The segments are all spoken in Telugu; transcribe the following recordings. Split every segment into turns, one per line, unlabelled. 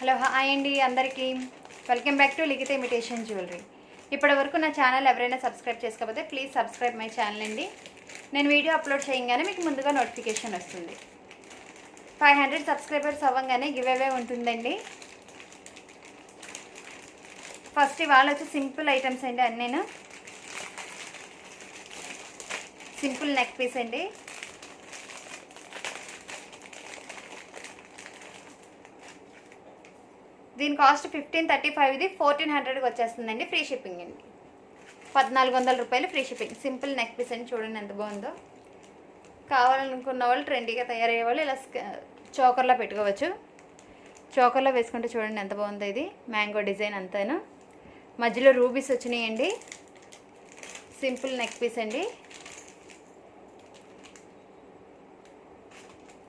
హలో హాయ్ అండి అందరికీ. Welcome back to Likhitha imitation jewellery. ఇప్పటి వరకు నా ఛానల్ ఎవరైనా సబ్స్క్రైబ్ చేసుకోకపోతే ప్లీజ్ సబ్స్క్రైబ్ మై ఛానల్ అండి. నేను వీడియో అప్లోడ్ చేయగానే మీకు ముందుగా నోటిఫికేషన్ వస్తుంది. 500 సబ్స్క్రైబర్స్ అవ్వగానే గివ్ అవే ఉంటుందండి. ఫస్ట్ ఇవాళ వచ్చి సింపుల్ ఐటమ్స్ అండి. నేను సింపుల్ నెక్ పీస్ అండి. దీని కాస్ట్ 1535, ఇది 1400కి వచ్చేస్తుందండి. ఫ్రీ షిప్పింగ్ అండి. 1400 రూపాయలు free shipping. Simple neck piece అండి. చూడండి ఎంత బాగుందో. కావాలనుకున్న వాళ్ళు ట్రెండీగా తయారయ్యే వాళ్ళు ఇలా చోకర్లో పెట్టుకోవచ్చు. చోకర్లో వేసుకుంటే చూడండి ఎంత బాగుందో. ఇది మ్యాంగో డిజైన్ అంతాను. మధ్యలో రూబీస్ వచ్చినాయండి. సింపుల్ నెక్ పీస్ అండి.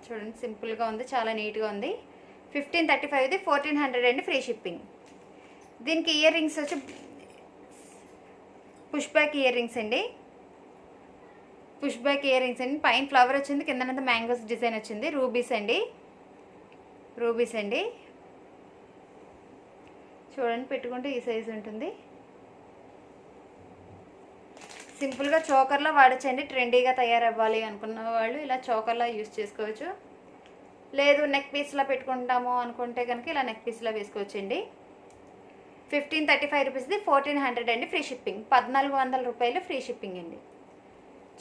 చూడండి సింపుల్గా ఉంది, చాలా నీట్గా ఉంది. 1535, ఇది 1400 అండి. Free shipping. దీనికి ఇయర్ రింగ్స్ వచ్చి పుష్ బ్యాక్ ఇయర్ రింగ్స్ అండి. పుష్ బ్యాక్ ఇయర్ రింగ్స్ అండి. పైన ఫ్లవర్ వచ్చింది, కిందనంతా మ్యాంగోస్ డిజైన్ వచ్చింది. రూబీస్ అండి. రూబీస్ అండి. చూడండి పెట్టుకుంటే ఈ సైజు ఉంటుంది. సింపుల్గా చోకర్లో వాడచ్చండి. ట్రెండీగా తయారవ్వాలి అనుకున్న వాళ్ళు ఇలా చోకర్లో యూజ్ చేసుకోవచ్చు. లేదు నెక్ పీస్లో పెట్టుకుంటాము అనుకుంటే కనుక ఇలా నెక్ పీస్లో వేసుకోవచ్చండి. 1535 రూపీస్ది 1400 అండి. Free shipping. 1400 రూపాయలు ఫ్రీ షిప్పింగ్ అండి.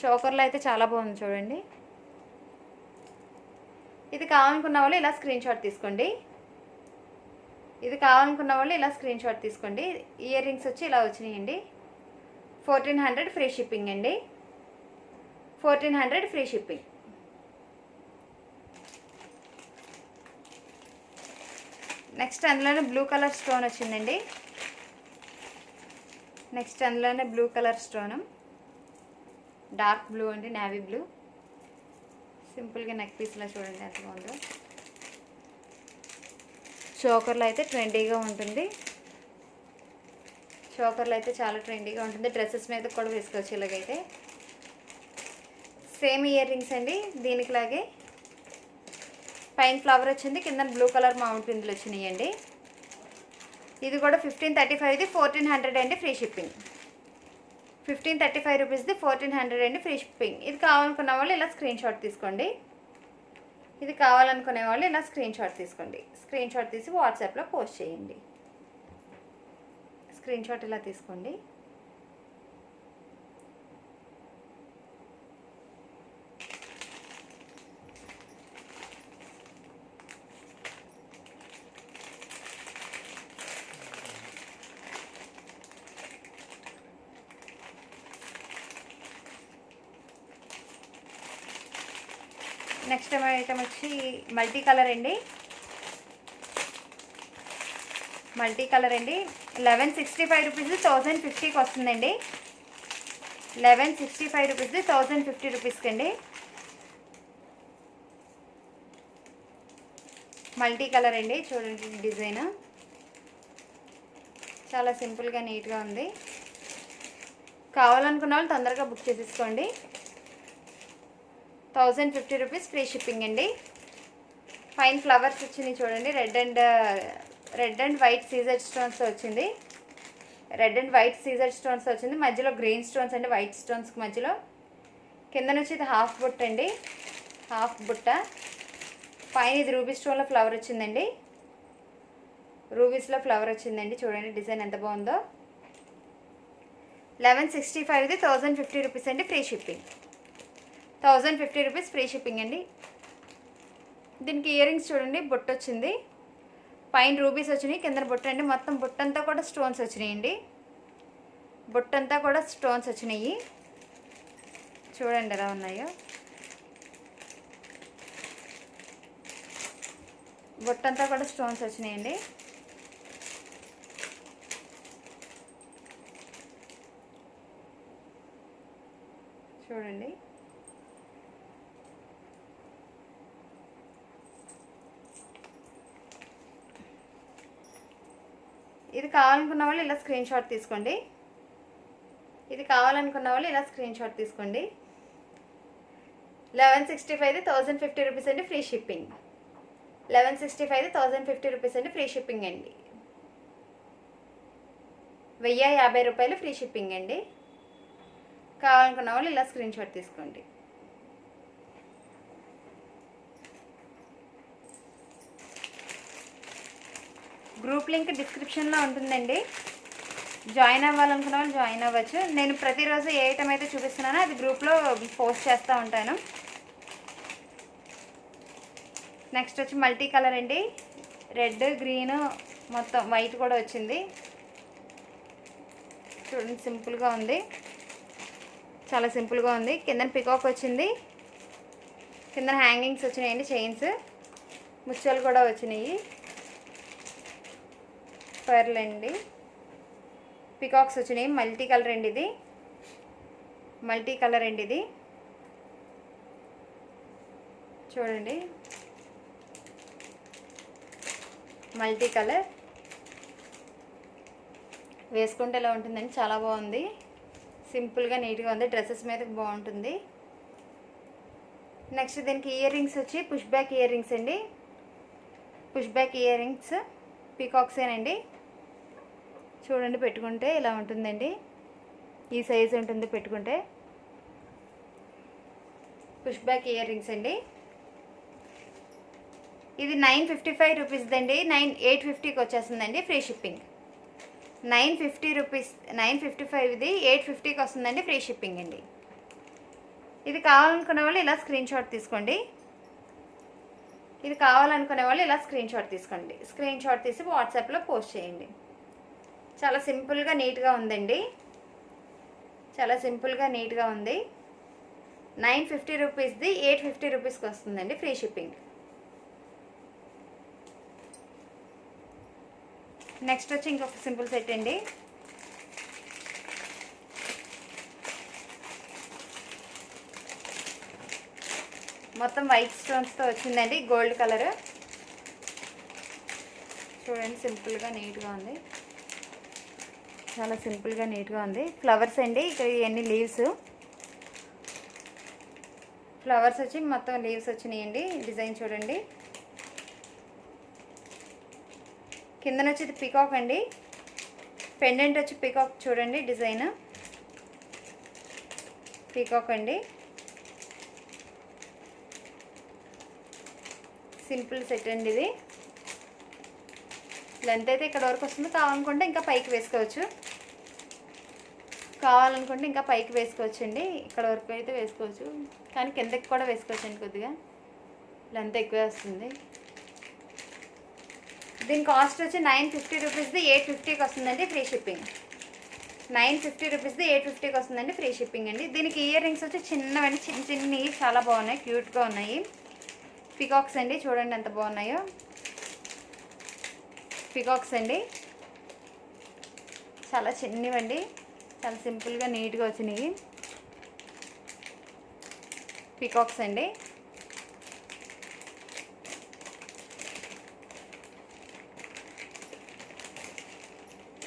చోకర్లో అయితే చాలా బాగుంది చూడండి. ఇది కావాలనుకున్న వాళ్ళు ఇలా స్క్రీన్ షాట్ తీసుకోండి. ఇది కావాలనుకున్న వాళ్ళు ఇలా స్క్రీన్ షాట్ తీసుకోండి. ఇయర్ రింగ్స్ వచ్చి ఇలా వచ్చినాయండి. 1400 ఫ్రీ షిప్పింగ్ అండి. 1400 ఫ్రీ షిప్పింగ్. నెక్స్ట్ అందులోనే బ్లూ కలర్ స్టోన్ వచ్చిందండి. నెక్స్ట్ అందులోనే blue colour stone, dark blue అండి, నేవీ బ్లూ. సింపుల్గా నెక్ పీస్లో చూడండి ఎంత బాగుందో. చోకర్లో అయితే ట్రెండీగా ఉంటుంది. చోకర్లో అయితే చాలా ట్రెండీగా ఉంటుంది. డ్రెస్సెస్ మీద కూడా వేసుకోవచ్చు ఇలాగైతే. సేమ్ ఇయర్ రింగ్స్ అండి. దీనికిలాగే పైన ఫ్లవర్ వచ్చింది, కింద బ్లూ కలర్ మౌంటైన్లు వచ్చినాయండి. ఇది కూడా 1535, ఇది 1400 అండి. Free shipping. 1535 రూపీస్ది 1400 అండి. Free shipping. ఇది కావాలనుకున్న వాళ్ళు ఇలా స్క్రీన్ షాట్ తీసుకోండి. ఇది కావాలనుకునే వాళ్ళు ఇలా స్క్రీన్ షాట్ తీసుకోండి. స్క్రీన్ షాట్ తీసి వాట్సాప్లో పోస్ట్ చేయండి. స్క్రీన్ షాట్ ఇలా తీసుకోండి. నెక్స్ట్ ఐటమ్ వచ్చి మల్టీ కలర్ అండి. మల్టీ కలర్ అండి. 1165 రూపీస్ 1050కి వస్తుందండి. 1165 రూపీస్ 1050 రూపీస్కి అండి. మల్టీ కలర్ అండి. చూడండి డిజైన్ చాలా సింపుల్గా నీట్గా ఉంది. కావాలనుకున్న వాళ్ళు తొందరగా బుక్ చేసేసుకోండి. 1050 రూపీస్ ఫ్రీ షిప్పింగ్ అండి. పైన ఫ్లవర్స్ వచ్చినాయి చూడండి. రెడ్ అండ్ వైట్ సీజర్ స్టోన్స్ వచ్చింది. రెడ్ అండ్ వైట్ సీజర్ స్టోన్స్ వచ్చింది. మధ్యలో గ్రీన్ స్టోన్స్ అండి, వైట్ స్టోన్స్కి మధ్యలో. కింద నుంచి ఇది హాఫ్ బుట్ట అండి. హాఫ్ బుట్ట. పైన ఇది రూబీ స్టోన్లో ఫ్లవర్ వచ్చిందండి. రూబీస్లో ఫ్లవర్ వచ్చిందండి. చూడండి డిజైన్ ఎంత బాగుందో. 1165, ఇది 1050 రూపీస్ అండి. Free shipping. 1050 rupees free shipping అండి. దీనికి ఇయర్ రింగ్స్ చూడండి. బుట్ట వచ్చింది, పైన రూబీస్ వచ్చినాయి, కింద బుట్ట అండి. మొత్తం బుట్టంతా కూడా స్టోన్స్ వచ్చినాయండి. బుట్టంతా కూడా స్టోన్స్ వచ్చినాయి. చూడండి ఎలా ఉన్నాయో. బుట్టంతా కూడా స్టోన్స్ వచ్చినాయండి. చూడండి ఇది కావాలనుకున్న వాళ్ళు ఇలా స్క్రీన్ షాట్ తీసుకోండి. ఇది కావాలనుకున్న వాళ్ళు ఇలా స్క్రీన్ షాట్ తీసుకోండి. 1165, 1050 రూపీస్ అండి. Free shipping. 1165 1050 రూపీస్ అండి, ఫ్రీ షిప్పింగ్ అండి. 1050 రూపాయలు ఫ్రీ షిప్పింగ్ అండి. కావాలనుకున్న వాళ్ళు ఇలా స్క్రీన్ షాట్ తీసుకోండి. గ్రూప్ లింక్ డిస్క్రిప్షన్లో ఉంటుందండి. జాయిన్ అవ్వాలనుకున్న వాళ్ళు జాయిన్ అవ్వచ్చు. నేను ప్రతిరోజు ఏ ఐటమ్ అయితే చూపిస్తున్నానో అది గ్రూప్లో పోస్ట్ చేస్తూ ఉంటాను. నెక్స్ట్ వచ్చి మల్టీ కలర్ అండి. రెడ్, గ్రీన్, మొత్తం వైట్ కూడా వచ్చింది. చూడండి, సింపుల్గా ఉంది, చాలా సింపుల్గా ఉంది. కింద పికాక్ వచ్చింది, కింద హ్యాంగింగ్స్ వచ్చినాయండి, చైన్స్, ముత్యాలు కూడా వచ్చినాయి, పర్ల్ అండి, పికాక్స్ వచ్చినాయి. మల్టీ కలర్ అండి ఇది, మల్టీ కలర్ అండి ఇది. చూడండి, మల్టీ కలర్ వేసుకుంటే ఎలా ఉంటుందండి, చాలా బాగుంది, సింపుల్గా నీట్గా ఉంది, డ్రెస్సెస్ మీద బాగుంటుంది. నెక్స్ట్ దీనికి ఇయర్ రింగ్స్ వచ్చి పుష్ బ్యాక్ ఇయర్ రింగ్స్ అండి. పుష్ బ్యాక్ ఇయర్ రింగ్స్ పీకాక్సేనండి. చూడండి, పెట్టుకుంటే ఇలా ఉంటుందండి, ఈ సైజు ఉంటుంది పెట్టుకుంటే. పుష్ బ్యాక్ ఇయర్ రింగ్స్ అండి. ఇది 955 రూపీస్ అండి. 850కి వచ్చేస్తుందండి, ఫ్రీ షిప్పింగ్. 950 రూపీస్, 955 ఇది 850కి వస్తుందండి, ఫ్రీ షిప్పింగ్ అండి. ఇది కావాలనుకునే వాళ్ళు ఇలా స్క్రీన్ షాట్ తీసుకోండి. ఇది కావాలనుకునే వాళ్ళు ఇలా స్క్రీన్ షాట్ తీసుకోండి. స్క్రీన్ షాట్ తీసి వాట్సాప్లో పోస్ట్ చేయండి. చాలా సింపుల్గా నీట్గా ఉందండి, చాలా సింపుల్గా నీట్గా ఉంది. 950 రూపీస్ది 850 రూపీస్కి వస్తుందండి, ఫ్రీ షిప్పింగ్. నెక్స్ట్ వచ్చి ఇంకొక సింపుల్ సెట్ అండి. మొత్తం వైట్ స్టోన్స్తో వచ్చిందండి, గోల్డ్ కలర్. చూడండి, సింపుల్గా నీట్గా ఉంది, చాలా సింపుల్గా నీట్గా ఉంది. ఫ్లవర్స్ అండి, ఇక్కడ ఇవన్నీ లీవ్స్, ఫ్లవర్స్ వచ్చి మొత్తం లీవ్స్ వచ్చినాయండి. డిజైన్ చూడండి, కిందన వచ్చి పికాక్ అండి. పెండెంట్ వచ్చి పికాక్ చూడండి, డిజైన్ పికాక్ అండి. సింపుల్ సెట్ అండి ఇది. లెంత్ అయితే ఇక్కడ వరకు వస్తుంది. కావాలనుకుంటే ఇంకా పైకి వేసుకోవచ్చు, కావాలనుకుంటే ఇంకా పైకి వేసుకోవచ్చు అండి. ఇక్కడ వరకు అయితే వేసుకోవచ్చు, కానీ కిందకి కూడా వేసుకోవచ్చు అండి. కొద్దిగా లెంత్ ఎక్కువే వస్తుంది. దీని కాస్ట్ వచ్చి 950 రూపీస్ది 850కి వస్తుందండి, ఫ్రీ షిప్పింగ్. 950 రూపీస్ది 850కి వస్తుందండి, ఫ్రీ షిప్పింగ్ అండి. దీనికి ఇయర్ రింగ్స్ వచ్చి చిన్నవండి, చిన్న చిన్నవి, చాలా బాగున్నాయి, క్యూట్గా ఉన్నాయి. పికాక్స్ అండి, చూడండి ఎంత బాగున్నాయో, పికాక్స్ అండి, చాలా చిన్నవండి, చాలా సింపుల్గా నీట్గా వచ్చినాయి పికాక్స్ అండి.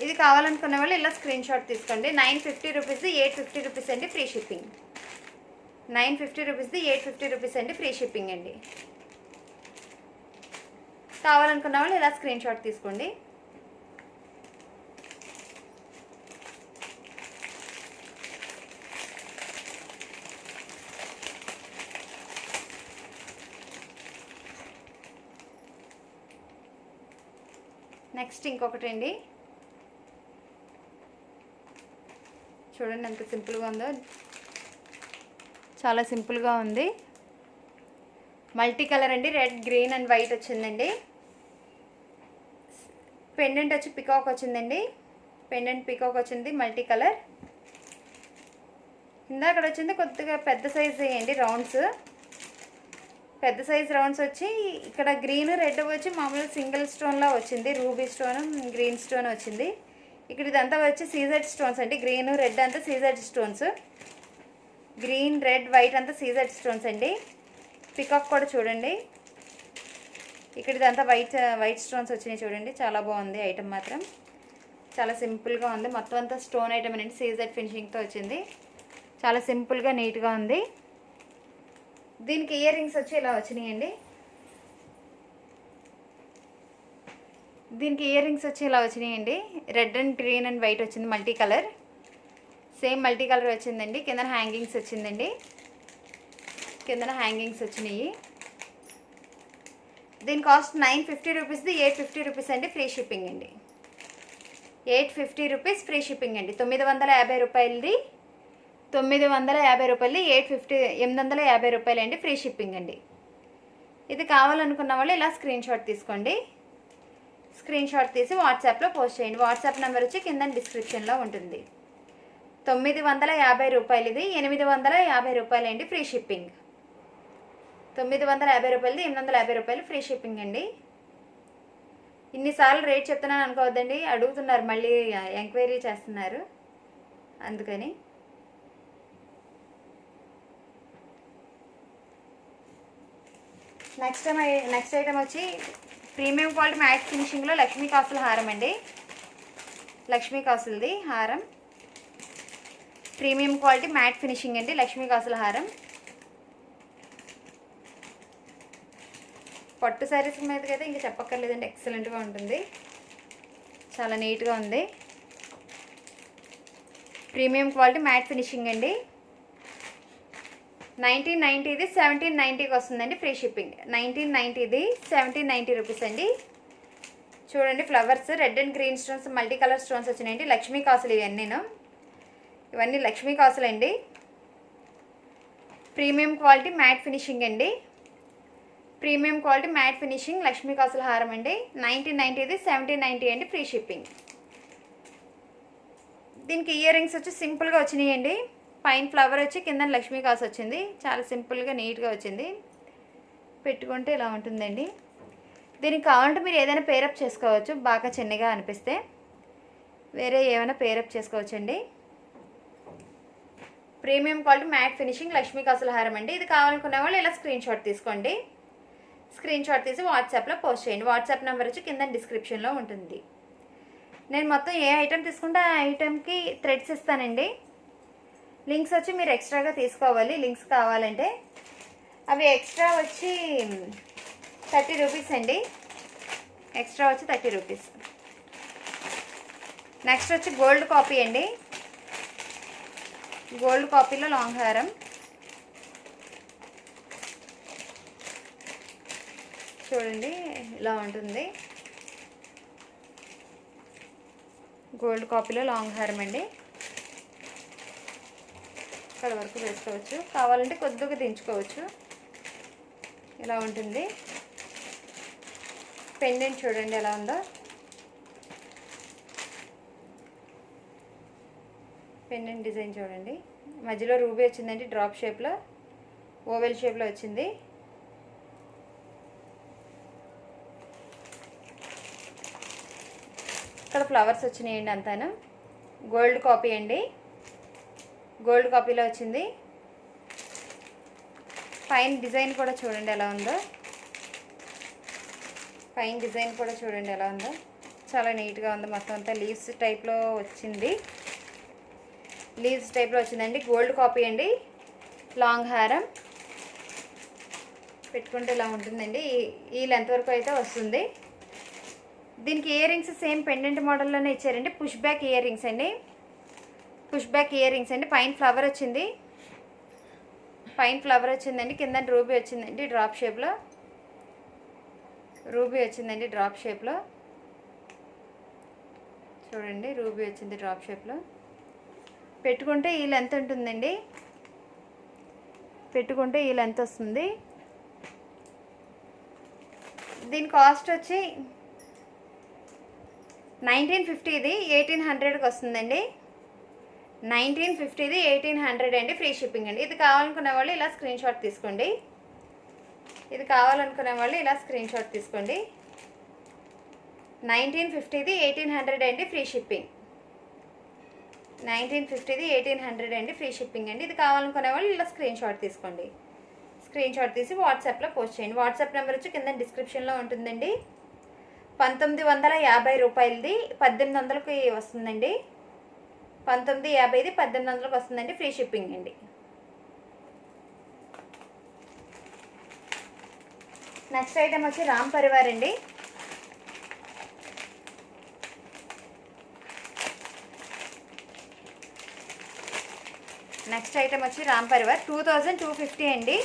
ఇది కావాలనుకునే వాళ్ళు ఇలా స్క్రీన్ షాట్ తీసుకోండి. 950 రూపీస్ది 850 రూపీస్ అండి, ఫ్రీ షిప్పింగ్. 950 రూపీస్ది 850 రూపీస్ అండి, ఫ్రీ షిప్పింగ్ అండి. కావాలనుకున్న వాళ్ళు ఇలా స్క్రీన్ షాట్ తీసుకోండి. నెక్స్ట్ ఇంకొకటి అండి, చూడండి ఎంత సింపుల్గా ఉందో, చాలా సింపుల్గా ఉంది. మల్టీ కలర్ అండి, రెడ్, గ్రీన్ అండ్ వైట్ వచ్చిందండి. పెండెంట్ వచ్చి పికాక్ వచ్చిందండి, పెండెంట్ పికాక్ వచ్చింది, మల్టీ కలర్. ఇందాక వచ్చింది కొద్దిగా పెద్ద సైజ్ వేయండి, రౌండ్స్, పెద్ద సైజ్ రౌండ్స్ వచ్చి ఇక్కడ గ్రీన్, రెడ్ వచ్చి మామూలుగా సింగిల్ స్టోన్లా వచ్చింది, రూబీ స్టోన్, గ్రీన్ స్టోన్ వచ్చింది. ఇక్కడ ఇదంతా వచ్చి సీజెడ్ స్టోన్స్ అండి, గ్రీన్, రెడ్ అంతా CZ stones, green, red, white అంతా సీజెడ్ స్టోన్స్ అండి. పికాక్ కూడా చూడండి, ఇక్కడ ఇదంతా వైట్ స్టోన్స్ వచ్చినాయి చూడండి, చాలా బాగుంది ఐటమ్ మాత్రం, చాలా సింపుల్గా ఉంది. మొత్తం అంతా స్టోన్ ఐటమ్ అండి, సీజెడ్ ఫినిషింగ్తో వచ్చింది, చాలా సింపుల్గా నీట్గా ఉంది. దీనికి ఇయర్ రింగ్స్ వచ్చి ఇలా వచ్చినాయండి. దీనికి ఇయర్ రింగ్స్ వచ్చి ఇలా వచ్చినాయండి. Red and green and white వచ్చింది, multi colour. Same multi colour వచ్చిందండి. కింద హ్యాంగింగ్స్ వచ్చిందండి. కింద హ్యాంగింగ్స్ వచ్చినాయి. దీని కాస్ట్ 950 రూపీస్ది, 850 రూపీస్ అండి. ఫ్రీ షిప్పింగ్ అండి. 850 రూపీస్ ఫ్రీ షిప్పింగ్ అండి. 950 రూపాయలది, 950 రూపాయలది 850 రూపాయలు అండి. ఫ్రీ షిప్పింగ్ అండి. ఇది కావాలనుకున్న వాళ్ళు ఇలా స్క్రీన్ షాట్ తీసుకోండి. స్క్రీన్ షాట్ తీసి వాట్సాప్లో పోస్ట్ చేయండి. వాట్సాప్ నెంబర్ వచ్చి కింద డిస్క్రిప్షన్లో ఉంటుంది. 950 రూపాయలది, 850 రూపాయలు అండి. Free shipping. 950 రూపాయలది, 850 రూపాయలు ఫ్రీ షిప్పింగ్ అండి. ఇన్నిసార్లు రేట్ చెప్తున్నాను అనుకోవద్దండి, అడుగుతున్నారు, మళ్ళీ ఎంక్వైరీ చేస్తున్నారు, అందుకని. నెక్స్ట్ ఐటమ్ వచ్చి ప్రీమియం క్వాలిటీ మ్యాట్ ఫినిషింగ్లో లక్ష్మీ కాసుల హారం అండి. లక్ష్మీ కాసులది హారం, ప్రీమియం క్వాలిటీ మ్యాట్ ఫినిషింగ్ అండి. లక్ష్మీ కాసుల హారం. పట్టు శారీస్ మీదకి అయితే ఇంకా చెప్పక్కర్లేదండి, ఎక్సలెంట్గా ఉంటుంది, చాలా నీట్గా ఉంది. ప్రీమియం క్వాలిటీ మ్యాట్ ఫినిషింగ్ అండి. 1990ఇది 1790కి వస్తుందండి. Free shipping. 1990ఇది 1790 రూపీస్ అండి. చూడండి, flowers, red and green stones, multi colour stones వచ్చినాయండి. లక్ష్మీ కాసులు ఇవన్నీ లక్ష్మీ కాసులు అండి. ప్రీమియం క్వాలిటీ మ్యాట్ ఫినిషింగ్ అండి. Premium quality matte finishing Lakshmi కాసుల హారం అండి. 1990ఇది 1790 అండి. Free shipping. దీనికి ఇయర్ రింగ్స్ వచ్చి సింపుల్గా వచ్చినాయండి. పైన ఫ్లవర్ వచ్చి కింద లక్ష్మీ కాసు వచ్చింది. చాలా సింపుల్గా నీట్గా వచ్చింది. పెట్టుకుంటే ఇలా ఉంటుందండి. దీనికి కావాలంటే మీరు ఏదైనా పేరప్ చేసుకోవచ్చు, బాగా చిన్నగా అనిపిస్తే వేరే ఏమైనా పేరప్ చేసుకోవచ్చండి. Premium quality matte finishing Lakshmi కాసుల హారం అండి. ఇది కావాలనుకునే వాళ్ళు ఇలా స్క్రీన్ షాట్ తీసుకోండి. స్క్రీన్ షాట్ తీసి వాట్సాప్లో పోస్ట్ చేయండి. వాట్సాప్ నెంబర్ వచ్చి కింద డిస్క్రిప్షన్లో ఉంటుంది. నేను మొత్తం ఏ ఐటెం తీసుకుంటే ఆ ఐటెంకి థ్రెడ్స్ ఇస్తానండి. లింక్స్ వచ్చి మీరు ఎక్స్ట్రాగా తీసుకోవాలి. లింక్స్ కావాలంటే అవి ఎక్స్ట్రా వచ్చి 30 రూపీస్ అండి. ఎక్స్ట్రా వచ్చి 30 రూపీస్. నెక్స్ట్ వచ్చి గోల్డ్ కాపీ అండి. గోల్డ్ కాపీలో లాంగ్ హారం. చూడండి, ఇలా ఉంటుంది. గోల్డ్ కాపీలో లాంగ్ హారం అండి. ఇక్కడ వరకు వేసుకోవచ్చు, కావాలంటే కొద్దిగా దించుకోవచ్చు. ఇలా ఉంటుంది. పెండెంట్ చూడండి ఎలా ఉందో. పెండెంట్ డిజైన్ చూడండి. మధ్యలో రూబీ వచ్చిందండి, డ్రాప్ షేప్లో, ఓవెల్ షేప్లో వచ్చింది. ఇక్కడ ఫ్లవర్స్ వచ్చినాయండి అంతాను. గోల్డ్ కాపీ అండి. గోల్డ్ కాపీలో వచ్చింది. పైన డిజైన్ కూడా చూడండి ఎలా ఉందో. పైన డిజైన్ కూడా చూడండి ఎలా ఉందో. చాలా నీట్గా ఉంది. మొత్తం అంతా లీవ్స్ టైప్లో వచ్చింది. లీవ్స్ టైప్లో వచ్చిందండి. గోల్డ్ కాపీ అండి. లాంగ్ హారం పెట్టుకుంటే ఇలా ఉంటుందండి. ఈ లెంత్ వరకు అయితే వస్తుంది. దీనికి ఇయర్ రింగ్స్ సేమ్ పెండెంట్ మోడల్లోనే ఇచ్చారండి. పుష్ బ్యాక్ ఇయర్ రింగ్స్ అండి. పుష్ బ్యాక్ ఇయర్ రింగ్స్ అండి. పైన ఫ్లవర్ వచ్చింది. పైన ఫ్లవర్ వచ్చిందండి. కింద రూబీ వచ్చిందండి డ్రాప్ షేప్లో. రూబీ వచ్చిందండి డ్రాప్ షేప్లో. చూడండి, రూబీ వచ్చింది డ్రాప్ షేప్లో. పెట్టుకుంటే ఈ లెంత్ ఉంటుందండి. పెట్టుకుంటే ఈ లెంత్ వస్తుంది. దీని కాస్ట్ వచ్చి 1950 1800కి వస్తుందండి. 1950 1800 అండి. ఫ్రీ షిప్పింగ్ అండి. ఇది కావాలనుకునే వాళ్ళు ఇలా స్క్రీన్ షాట్ తీసుకోండి. ఇది కావాలనుకునే వాళ్ళు ఇలా స్క్రీన్ షాట్ తీసుకోండి. 1950 1800 అండి. Free shipping. 1950 1800 అండి. ఫ్రీ షిప్పింగ్ అండి. ఇది కావాలనుకునే వాళ్ళు ఇలా స్క్రీన్ షాట్ తీసుకోండి. స్క్రీన్ షాట్ తీసి వాట్సాప్లో పోస్ట్ చేయండి. వాట్సాప్ నెంబర్ వచ్చి కింద డిస్క్రిప్షన్లో ఉంటుందండి. 1950 రూపాయలది 1800కి వస్తుందండి. 1950 1800కి వస్తుందండి. ఫ్రీ షిప్పింగ్ అండి. నెక్స్ట్ ఐటమ్ వచ్చి రామ్ పరివార్ అండి. నెక్స్ట్ ఐటమ్ వచ్చి రామ్ పరివార్ 2250 అండి.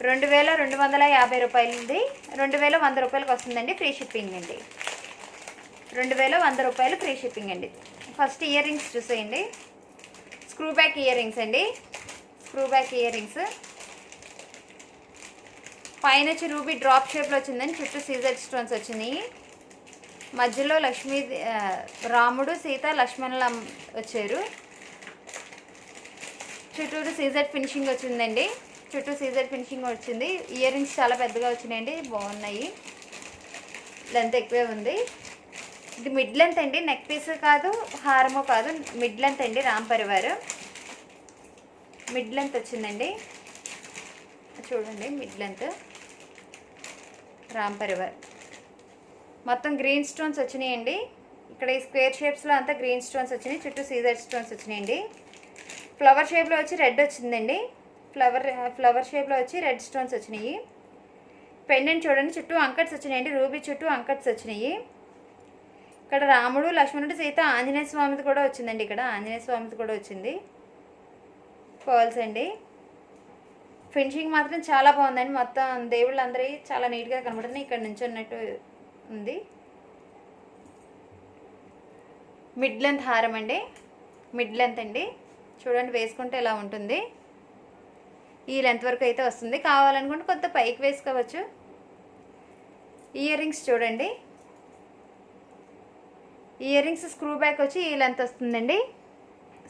2250 రూపాయలది 2100 రూపాయలకి వస్తుందండి. ఫ్రీ షిప్పింగ్ అండి. 2100 రూపాయలు ఫ్రీ షిప్పింగ్ అండి. ఫస్ట్ ఇయర్ రింగ్స్ చూసేయండి. స్క్రూ బ్యాక్ ఇయర్ రింగ్స్ అండి. స్క్రూ బ్యాక్ ఇయర్ రింగ్స్ పైన వచ్చి రూబీ డ్రాప్ షేప్లో వచ్చిందండి. చుట్టూ సీజర్ స్టోన్స్ వచ్చినాయి. మధ్యలో లక్ష్మీ రాముడు సీత లక్ష్మణుల వచ్చారు. చుట్టూరు సీజర్ ఫినిషింగ్ వచ్చిందండి. చుట్టూ సీజర్ ఫినిషింగ్ వచ్చింది. ఇయర్ రింగ్స్ చాలా పెద్దగా వచ్చినాయండి. బాగున్నాయి. లెంత్ ఎక్కువే ఉంది. ఇది మిడ్ లెంత్ అండి. నెక్ పీస్ కాదు, హారము కాదు, మిడ్ లెంత్ అండి. రామ్ పరివార్ మిడ్ లెంత్ వచ్చిందండి. చూడండి మిడ్ లెంత్ రామ్ పరివార్. మొత్తం గ్రీన్ స్టోన్స్ వచ్చినాయండి. ఇక్కడ ఈ స్క్వేర్ షేప్స్లో అంతా గ్రీన్ స్టోన్స్ వచ్చినాయి. చుట్టూ సీజర్ స్టోన్స్ వచ్చినాయండి. ఫ్లవర్ షేప్లో వచ్చి రెడ్ వచ్చిందండి. ఫ్లవర్ షేప్లో వచ్చి రెడ్ స్టోన్స్ వచ్చినాయి. పెండెంట్ చూడండి, చుట్టూ అంకట్స్ వచ్చినాయండి. రూబీ చుట్టూ అంకట్స్ వచ్చినాయి. ఇక్కడ రాముడు లక్ష్మణుడు సీత ఆంజనేయ స్వామిది కూడా వచ్చిందండి. ఇక్కడ ఆంజనేయ స్వామిది కూడా వచ్చింది. పర్ల్స్ అండి. ఫినిషింగ్ మాత్రం చాలా బాగుందండి. మొత్తం దేవుళ్ళు అందరి చాలా నీట్గా కనబడుతుంది. ఇక్కడ నుంచి ఉన్నట్టు ఉంది. మిడ్ లెంత్ హారం అండి. మిడ్ లెంత్ అండి. చూడండి వేసుకుంటే ఎలా ఉంటుంది. ఈ లెంత్ వరకు అయితే వస్తుంది. కావాలనుకుంటే కొంత పైకి వేసుకోవచ్చు. ఇయర్ రింగ్స్ చూడండి. ఇయర్ రింగ్స్ స్క్రూ బ్యాక్ వచ్చి ఈ లెంత్ వస్తుందండి.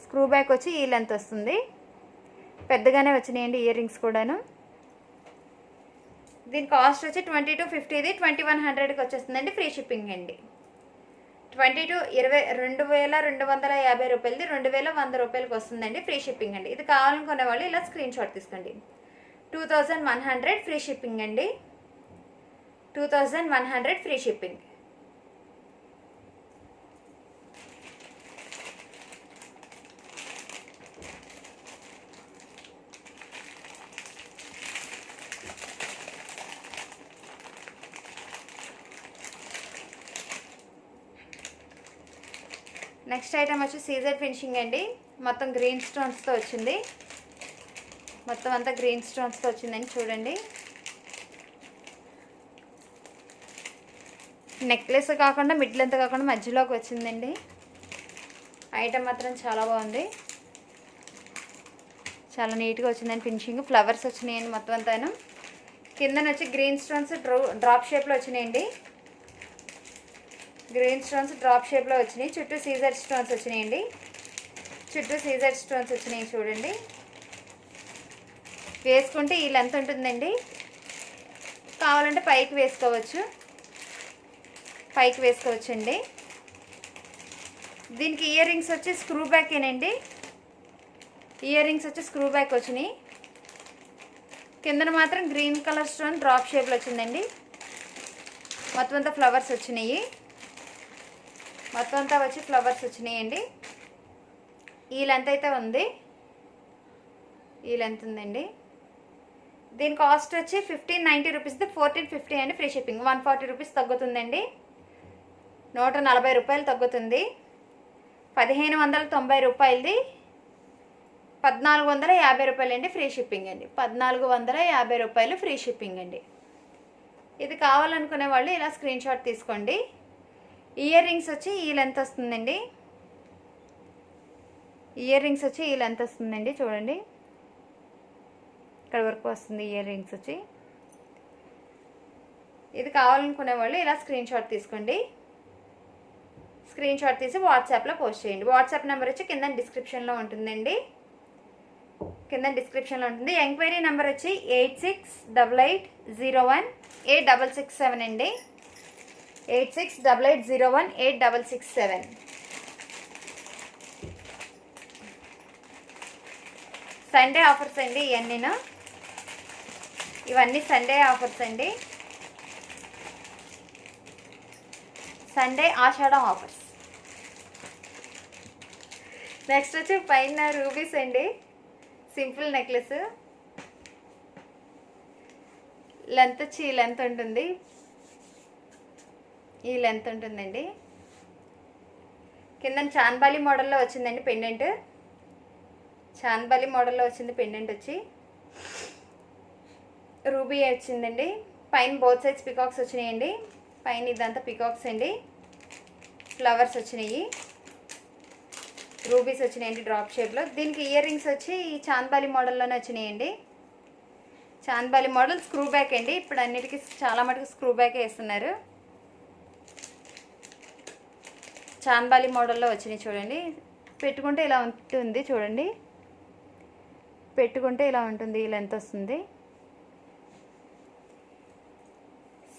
స్క్రూ బ్యాక్ వచ్చి ఈ లెంత్ వస్తుంది. పెద్దగానే వచ్చినాయండి ఇయర్ రింగ్స్ కూడాను. దీని కాస్ట్ వచ్చి 2250, 2100కి వచ్చేస్తుందండి. ఫ్రీ షిప్పింగ్ అండి. 2250 రూపాయలది 2100 రూపాయలకి వస్తుందండి. ఫ్రీ షిప్పింగ్ అండి. ఇది కావాలనుకునే వాళ్ళు ఇలా స్క్రీన్ షాట్ తీసుకోండి. 2100 ఫ్రీ షిప్పింగ్ అండి. 2100 ఫ్రీ షిప్పింగ్. నెక్స్ట్ ఐటమ్ వచ్చి సీజర్ ఫినిషింగ్ అండి. మొత్తం గ్రీన్ స్టోన్స్తో వచ్చింది. మొత్తం అంతా గ్రీన్ స్టోన్స్తో వచ్చిందండి. చూడండి నెక్లెస్ కాకుండా మిడ్ లెంత్ కాకుండా మధ్యలోకి వచ్చిందండి. ఐటమ్ మాత్రం చాలా బాగుంది. చాలా నీట్గా వచ్చిందండి ఫినిషింగ్. ఫ్లవర్స్ వచ్చినాయండి మొత్తం అంతాను. కిందన వచ్చి గ్రీన్ స్టోన్స్ డ్రాప్ షేప్లో వచ్చినాయండి. గ్రీన్ స్టోన్స్ డ్రాప్ షేప్లో వచ్చినాయి. చుట్టూ సీజర్ స్టోన్స్ వచ్చినాయండి. చుట్టూ సీజర్ స్టోన్స్ వచ్చినాయి. చూడండి వేసుకుంటే ఈ లెంత్ ఉంటుందండి. కావాలంటే పైకి వేసుకోవచ్చు. పైకి వేసుకోవచ్చండి. దీనికి ఇయర్ రింగ్స్ వచ్చి స్క్రూ బ్యాకేనండి. ఇయర్ రింగ్స్ వచ్చి స్క్రూ బ్యాక్ వచ్చినాయి. కిందన మాత్రం గ్రీన్ కలర్ స్టోన్ డ్రాప్ షేప్లో వచ్చిందండి. మొత్తం అంతా ఫ్లవర్స్ వచ్చినాయి. మొత్తం అంతా వచ్చి ఫ్లవర్స్ వచ్చినాయండి. ఈ లెంత్ అయితే ఉంది. ఈ లెంత్ ఉందండి. దీని కాస్ట్ వచ్చి 1590 రూపీస్ది 1450 అండి. Free shipping. 140 రూపీస్ తగ్గుతుందండి. 140 రూపాయలు తగ్గుతుంది. 1590 రూపాయలది 1450 రూపాయలు అండి. ఫ్రీ షిప్పింగ్ అండి. 1450 రూపాయలు ఫ్రీ షిప్పింగ్ అండి. ఇది కావాలనుకునే వాళ్ళు ఇలా స్క్రీన్ షాట్ తీసుకోండి. ఇయర్ రింగ్స్ వచ్చి ఈ లెంత్ వస్తుందండి. ఇయర్ రింగ్స్ వచ్చి ఈ లెంత్ వస్తుందండి. చూడండి ఇక్కడ వరకు వస్తుంది ఇయర్ రింగ్స్ వచ్చి. ఇది కావాలనుకునే వాళ్ళు ఇలా స్క్రీన్ షాట్ తీసుకోండి. స్క్రీన్ షాట్ తీసి వాట్సాప్లో పోస్ట్ చేయండి. వాట్సాప్ నెంబర్ వచ్చి కింద డిస్క్రిప్షన్లో ఉంటుందండి. కింద డిస్క్రిప్షన్లో ఉంటుంది. ఎంక్వైరీ నెంబర్ వచ్చి 8688018667 అండి. 8688018667. సండే ఆఫర్స్ అండి ఇవన్నీ సండే ఆఫర్స్ అండి. సండే ఆషాఢం ఆఫర్స్. నెక్స్ట్ వచ్చి పైన రూబీస్ అండి. Simple necklace. లెంత్ వచ్చి ఈ లెంత్ ఉంటుంది. ఈ లెంత్ ఉంటుందండి. కింద చాన్బాలి మోడల్లో వచ్చిందండి పెండెంట్. చాందబాలి మోడల్లో వచ్చింది పెండెంట్ వచ్చి. రూబీ వచ్చిందండి. పైన బోత్ సైడ్స్ పికాక్స్ వచ్చినాయండి. పైన ఇదంతా పికాక్స్ అండి. ఫ్లవర్స్ వచ్చినాయి. రూబీస్ వచ్చినాయండి డ్రాప్ షేప్లో. దీనికి ఇయర్ రింగ్స్ వచ్చి చాందబాలి మోడల్లోనే వచ్చినాయండి. చాందబాలి మోడల్ స్క్రూ బ్యాక్ అండి. ఇప్పుడు అన్నిటికీ చాలా మటుకు స్క్రూ బ్యాకే వేస్తున్నారు. చాందబాలి మోడల్లో వచ్చినాయి చూడండి. పెట్టుకుంటే ఇలా ఉంటుంది చూడండి. పెట్టుకుంటే ఇలా ఉంటుంది. ఈ లెంత్ వస్తుంది.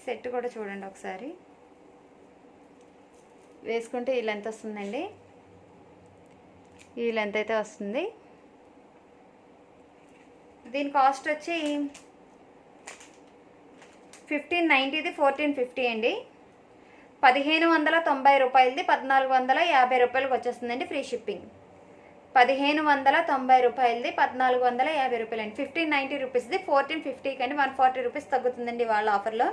సెట్ కూడా చూడండి ఒకసారి. వేసుకుంటే ఈ లెంత్ వస్తుందండి. ఈ లెంత్ అయితే వస్తుంది. దీని కాస్ట్ వచ్చి 1590ది 1450 అండి. 1590 రూపాయలది 1450 రూపాయలకి వచ్చేస్తుందండి ఫ్రీ షిప్పింగ్. 1590 రూపాయలది 1450 రూపాయలు అండి. 1590 రూపీస్ది 1450 అండి. 140 రూపీస్ తగ్గుతుందండి వాళ్ళ ఆఫర్లో.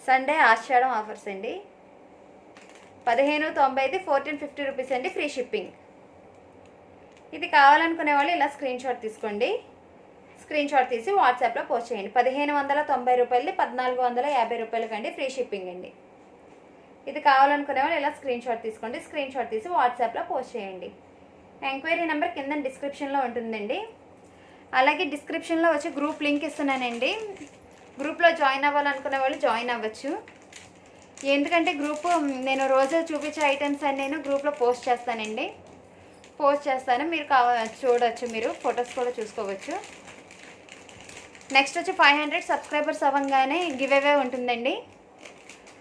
సండే ఆషాఢం ఆఫర్స్ అండి. 1590ది 1450 రూపీస్ అండి ఫ్రీ షిప్పింగ్. ఇది కావాలనుకునే వాళ్ళు ఇలా స్క్రీన్ షాట్ తీసుకోండి. స్క్రీన్ షాట్ తీసి వాట్సాప్లో పోస్ట్ చేయండి. 1590 రూపాయలది 1450 రూపాయలకి అండి ఫ్రీ షిప్పింగ్ అండి. ఇది కావాలనుకునే వాళ్ళు ఇలా స్క్రీన్ షాట్ తీసుకోండి. స్క్రీన్ షాట్ తీసి వాట్సాప్లో పోస్ట్ చేయండి. ఎంక్వైరీ నెంబర్ కింద డిస్క్రిప్షన్లో ఉంటుందండి. అలాగే డిస్క్రిప్షన్లో వచ్చి గ్రూప్ లింక్ ఇస్తున్నానండి. గ్రూప్లో జాయిన్ అవ్వాలనుకునే వాళ్ళు జాయిన్ అవ్వచ్చు. ఎందుకంటే గ్రూప్ నేను రోజు చూపించే ఐటమ్స్ అన్ని నేను గ్రూప్లో పోస్ట్ చేస్తానండి. మీరు చూడవచ్చు. మీరు ఫొటోస్ కూడా చూసుకోవచ్చు. నెక్స్ట్ వచ్చి 500 సబ్స్క్రైబర్స్ అవ్వగానే గివ్ అవే ఉంటుందండి.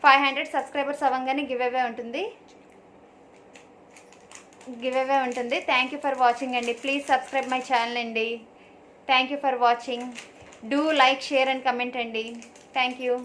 500 సబ్స్క్రైబర్స్ అవ్వగానే గివ్ అవే ఉంటుంది. థ్యాంక్ యూ ఫర్ వాచింగ్ అండి. ప్లీజ్ సబ్స్క్రైబ్ మై ఛానల్ అండి. Thank you for watching. Do like, share and comment అండి. Thank you.